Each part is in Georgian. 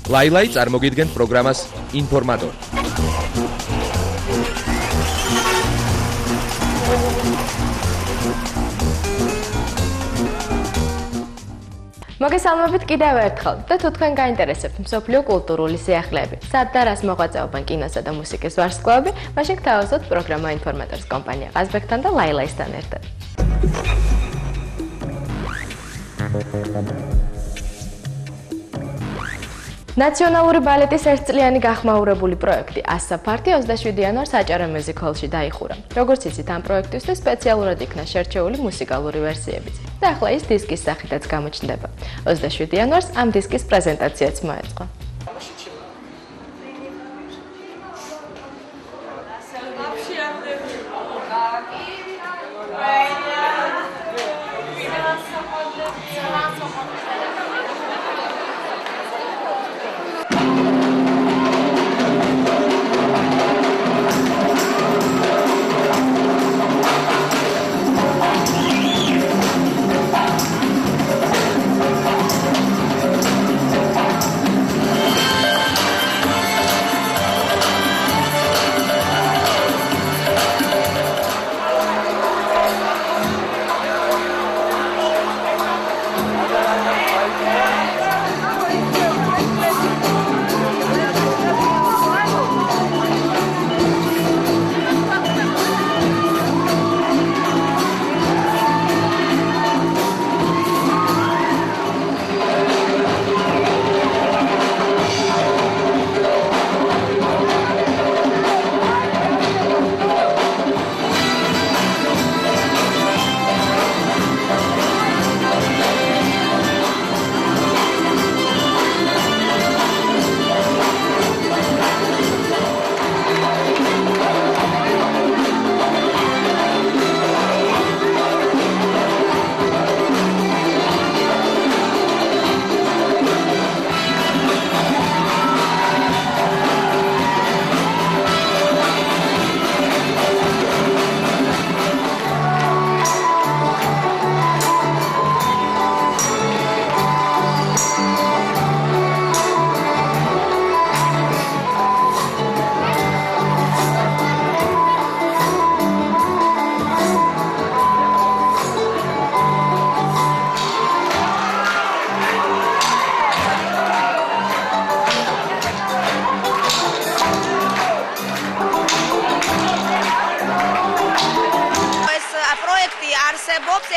ლაილაი წარმოგიდგენთ პროგრამას ინფორმატორი. მოგესალმებით კიდევ ერთხელ და თუ თქვენ გაინტერესებთ მსოფლიო კულტურული სიახლეები, სად და რას მოღვაწეობენ კინოსა და მუსიკის ვარსკვლავები, მაშინ გთავაზობთ პროგრამა ინფორმატორის კომპანია ყაზბეგთან და ლაილაისთან ერთად. ნაციონალური ბალეტის ერთწლიანი გახმაურებული პროექტი ასაფართი 27 იანვარს აჭარა მუსიკ-ჰოლში დაიხურა. როგორც იცით, ამ პროექტისთვის სპეციალურად იქნა შერჩეული მუსიკალური ვერსიებიც. და ახლა ის დისკის სახითაც გამოჩნდება. 27 იანვარს ამ დისკის პრეზენტაციაც მოეწყო.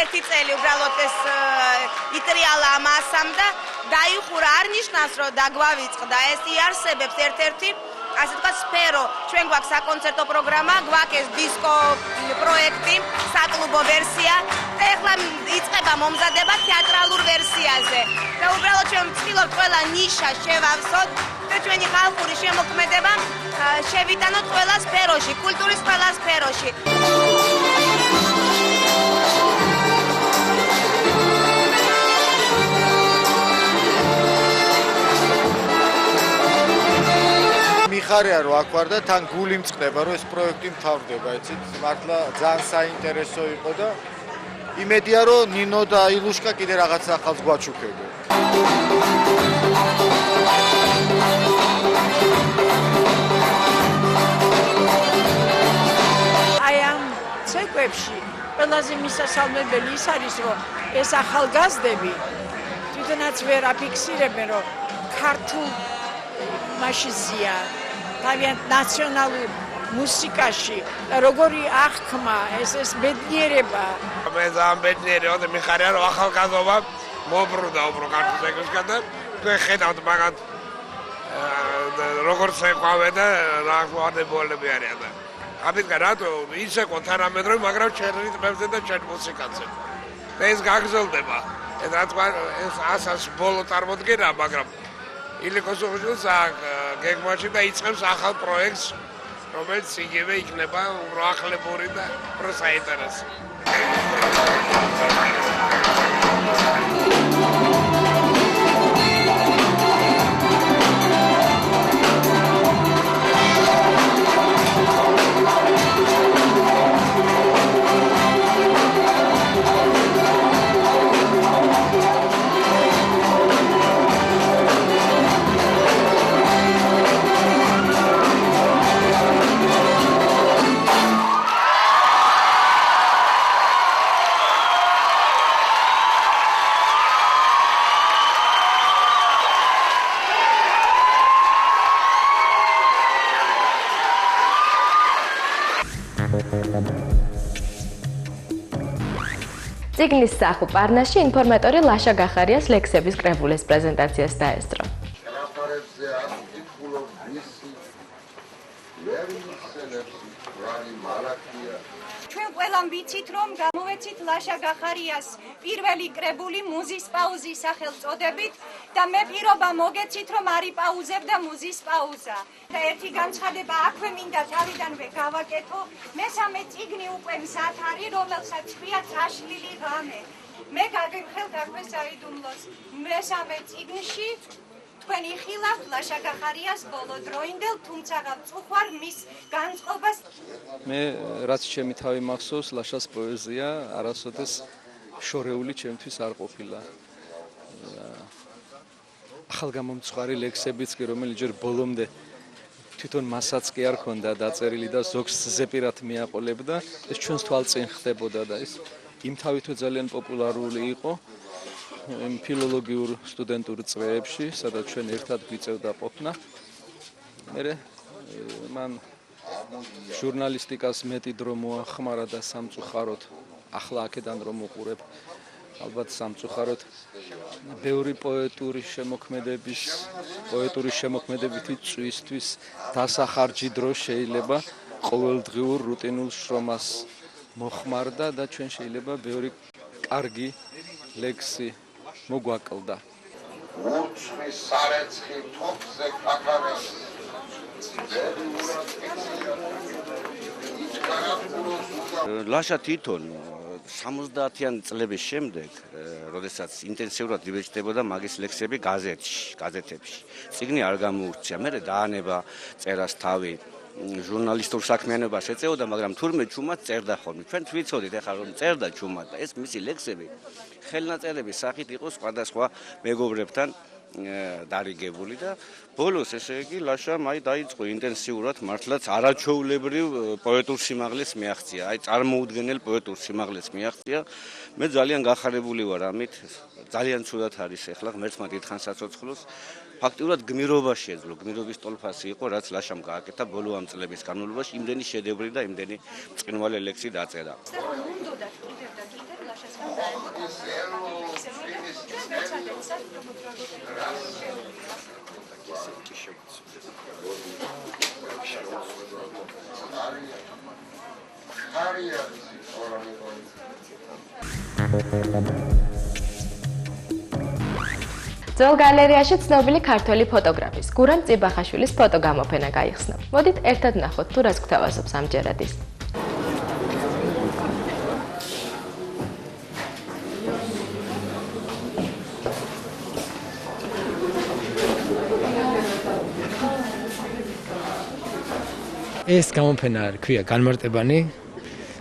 ერთი წელი უბრალოდ ეს იტრიალა ამასამ და დაიხურა არ ნიშნავს რომ დაგვავიწყდა ეს იარსებებს ერთ-ერთი ასე ვთქვათ სფერო ჩვენ გვაქვს საკონცერტო პროგრამა გვაქვს ეს დისკო პროექტი საკლუბო ვერსია და ეხლა იწყება მომზადება თეატრალურ ვერსიაზე და უბრალოდ ჩვენ ვცდილობთ ყველა ნიშა შევავსოთ და ჩვენი ხალხური შემოქმედება შევიტანოთ ყველა სფეროში კულტურის ყველა სფეროში მიხარია რომ აქ ვარ და თან გული მწყდება რომ ეს პროექტი მთავრდება, იცით? მართლა ძალიან საინტერესო იყო და იმედია რომ ნინო და ილუშკა კიდე რაღაც ახალს გვაჩუქებენ. აი ამ ცეკვებში ყველაზე მისასალმებელი ის არის რომ ეს ახალგაზრდები თვითონაც ვერ აფიქსირებენ რომ ქართულ მაშიზია თავიანთ ნაციონალურ მუსიკაში და როგორი აღქმა ეს ბედნიერება მე ძალიან ბედნიერი ვარ და მიხარია რომ ახალგაზრდობა მობრუნდა უბრალოდ ქართულ ეკოსგან და თქვენ ხედავთ მაგათ როგორც ეყვავენ და რა ვარდებულები არიან და ამიტომ რატო ისე კონთარამედროვი მაგრამ ჩერნი ტბებზე და ჩერნ მუსიკაზე და ეს გაგრძელდება და თქვა ეს ასას ბოლო წარმოდგენა მაგრამ ილიკოს უბრალოდ გეგმაში და იწყებს ახალ პროექტს რომელიც იგივე იქნება უახლოებული და პროსაინტერესო წიგნის სახუ პარნასში ინფორმატორი ლაშა გახარიას ლექსების კრებულის პრეზენტაციას დაესწრო. ჩვენ ყველამ ვიცით, რომ გამოვეცით ლაშა გახარიას პირველი კრებული მუზის პაუზის სახელწოდებით და მე პირობა მოგეცით, რომ არი პაუზებდა მუზის პაუზა. და ერთი განცხადება აქვე მინდა თავიდანვე გავაკეთო, მესამე წიგნი უკვე მზად არის, რომელსაც ქვია წაშლილი ღამე. მე გაგემხელთ აქვე საიდუმლოს მესამე წიგნში თქვენ იხილავთ ლაშა გახარიას ბოლოდროინდელ, თუმცა ვწუხარ მის განწყობას. მე რაც ჩემი თავი მახსოვს, ლაშას პოეზია არასოდეს შორეული ჩემთვის არ ყოფილა. ახალგამომწვარი ლექსებიც კი, რომელიც ჯერ ბოლომდე თვითონ მასაც კი არ ქონდა დაწერილი და ზოგს ზეპირად მიაყოლებდა, ეს ჩვენს თვალწინ ხდებოდა და ეს იმთავითო ძალიან პოპულარული იყო იმ ფილოლოგიურ სტუდენტურ წრეებში, სადაც ჩვენ ერთად გვიწევდა ყოფნა. მე მან ჟურნალისტიკას მეტი დრო მოახმარა და სამწუხაროდ ახლა აქედან რომ უყურებ, ალბათ სამწუხაროდ ბევრი პოეტური შემოქმედებითი წვისთვის დასახარჯი დრო შეიძლება ყოველდღიურ რუტინულ შრომას მოხმარდა და ჩვენ შეიძლება ბევრი კარგი ლექსი მოგვაკლდა. ლაშა თვითონ 70-იან წლების შემდეგ, როდესაც ინტენსიურად იბეჭდებოდა მაგის ლექსები გაზეთებში. წიგნი არ გამოუჩია, მე დაანება წერას თავი ჟურნალისტურ საქმიანობას ეწეოდა, მაგრამ თურმე ჩუმად წერდა ხოლმე. ჩვენ ვიცოდით ახლა რომ წერდა ჩუმად და ეს მისი ლექსები ხელნაწერების სახით იყო სხვადასხვა მეგობრებთან დარიგებული და ბოლოს ესე იგი ლაშა დაიწყო ინტენსიურად მართლაც არაჩვეულებრივ პოეტურ სიმაღლეს მიაღწია. აი წარმოუდგენელ პოეტურ სიმაღლეს მიაღწია. მე ძალიან გახარებული ვარ ამით. ძალიან ცუდად არის ახლა ღმერთმა დიდხანს საცოცხლოს. ფაქტიურად გმირობაში ეძლო, გმირობის ტოლფასი იყო, რაც ლაშამ გააკეთა ბოლო ამ წლების განმავლობაში, იმდენი შედევრი და იმდენი ბრწყინვალე ლექსი დაწერა. ძველ გალერეაში ცნობილი ქართველი ფოტოგრაფის გურამ წიბახაშვილის ფოტოგამოფენა გაიხსნა. მოდით ერთად ნახოთ თუ რას გვთავაზობს ამჯერად ის. ეს გამოფენა ქვია განმარტებანი.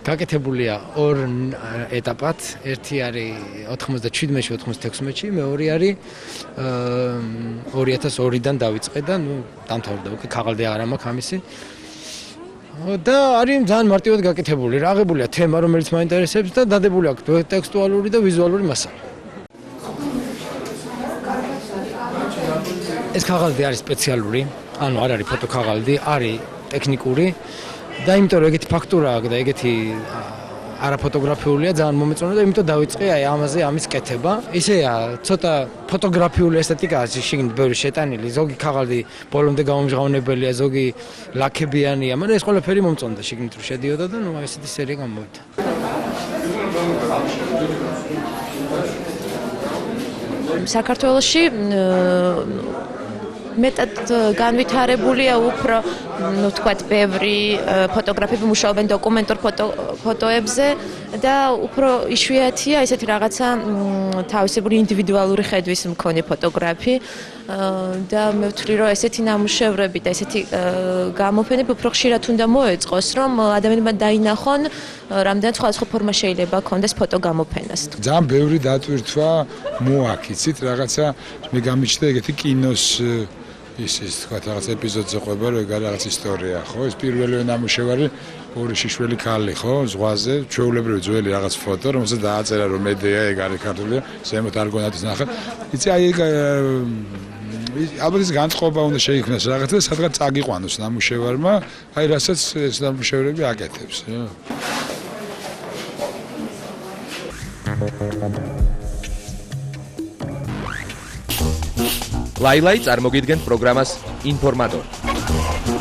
გაკეთებულია ორ ეტაპად. ერთი არის 97-96-ში, მეორე არის 2002-დან დავიწყე და დამთავრდა უკვე ქაღალდი აღარ მაქვს ამისი. და არის ძალიან მარტივად გაკეთებული. აღებულია თემა, რომელიც მაინტერესებს და დადებული აქვს ტექსტუალური და ვიზუალური მასალა. ეს ქაღალდი არის სპეციალური, ანუ არ არის ფოტოქაღალდი, არის ტექნიკური. და იმიტომ რომ ეგეთი ფაქტურა აქვს და ეგეთი არაფოტოგრაფიულია ძალიან მომეწონა და იმიტომ დავიწყე აი ამაზე ამის კეთება. ისეა ცოტა ფოტოგრაფიული ესთეტიკა არის შიგნით ბევრი შეტანილი, ზოგი ქაღალდი ბოლომდე გამომჟღავნებელია, ზოგი ლაქებიანია, მაგრამ ეს ყველაფერი მომწონდა შიგნით რომ შედიოდა და ნუ ესეთი სერია გამოვიდა. საქართველოში მეტად განვითარებულია უფრო ვთქვათ ბევრი ფოტოგრაფები მუშაობენ დოკუმენტურ ფოტოებზე და უფრო იშვიათია ესეთი რაღაცა თავისებური ინდივიდუალური ხედვის მქონე ფოტოგრაფი და მე ვთვლი რომ ესეთი ნამუშევრები და ესეთი გამოფენები უფრო ხშირად უნდა მოეწყოს რომ ადამიანებმა დაინახონ რამდენად სხვადასხვა ფორმა შეიძლება ქონდეს ფოტოგამოფენას. ძალიან ბევრი დატვირთვა მოაქვს, იცით რაღაცა მე გამიჩნდა ეგეთი კინოს ის თქვა რაღაც ეპიზოდზე ყვება რომ ეგ რაღაც ისტორია ხო ეს პირველი ნამუშევარი ორი შიშველი ქალი ხო ზღვაზე ჩვეულებრივი ძველი რაღაც ფოტო რომელსაც დააწერა რომ მედეა ეგ არის ქართულია ზემოთ არ გონათ ნახე იცი აი ალბათ ის განწყობა უნდა შეიქმნას რაღაცა და სადღაც წაგიყვანოს ნამუშევარმა, აი რასაც ეს ნამუშევრები აკეთებს. ლაილაი წარმოგიდგენთ პროგრამას ინფორმატორი.